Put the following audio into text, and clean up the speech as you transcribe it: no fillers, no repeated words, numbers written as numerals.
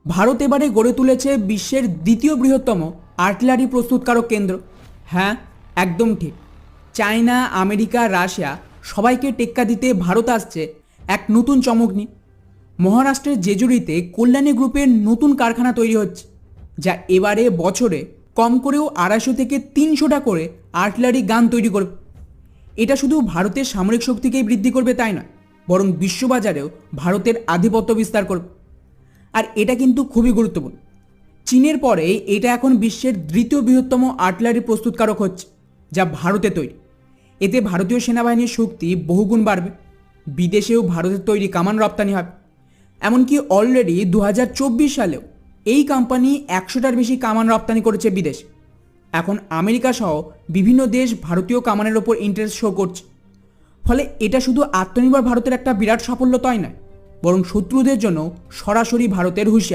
ভারত এবারে গড়ে তুলেছে বিশ্বের দ্বিতীয় বৃহত্তম আর্টিলারি প্রস্তুতকারক কেন্দ্র। হ্যাঁ, একদম ঠিক। চায়না, আমেরিকা, রাশিয়া সবাইকে টেক্কা দিতে ভারত আসছে এক নতুন চমক নিয়ে। মহারাষ্ট্রের জেজুরিতে কল্যাণী গ্রুপের নতুন কারখানা তৈরি হচ্ছে, যা এবারে বছরে কম করেও 250 থেকে 300টা করে আর্টিলারি গান তৈরি করবে। এটা শুধু ভারতের সামরিক শক্তিকেই বৃদ্ধি করবে তাই নয়, বরং বিশ্ববাজারেও ভারতের আধিপত্য বিস্তার করবে। আর এটা কিন্তু খুবই গুরুত্বপূর্ণ। চীনের পরে এটা এখন বিশ্বের দ্বিতীয় বৃহত্তম আর্টিলারি প্রস্তুতকারক হচ্ছে, যা ভারতে তৈরি। এতে ভারতীয় সেনাবাহিনীর শক্তি বহুগুণ বাড়বে। বিদেশেও ভারতের তৈরি কামান রপ্তানি হবে। এমনকি অলরেডি 2024 সালেও এই কোম্পানি 100টার বেশি কামান রপ্তানি করেছে বিদেশে। এখন আমেরিকা সহ বিভিন্ন দেশ ভারতীয় কামানের ওপর ইন্টারেস্ট শো করছে। ফলে এটা শুধু আত্মনির্ভর ভারতের একটা বিরাট সাফল্য তাই নয়, বরং শত্রুদের জন্য সরাসরি ভারতের হুঁশিয়ারি।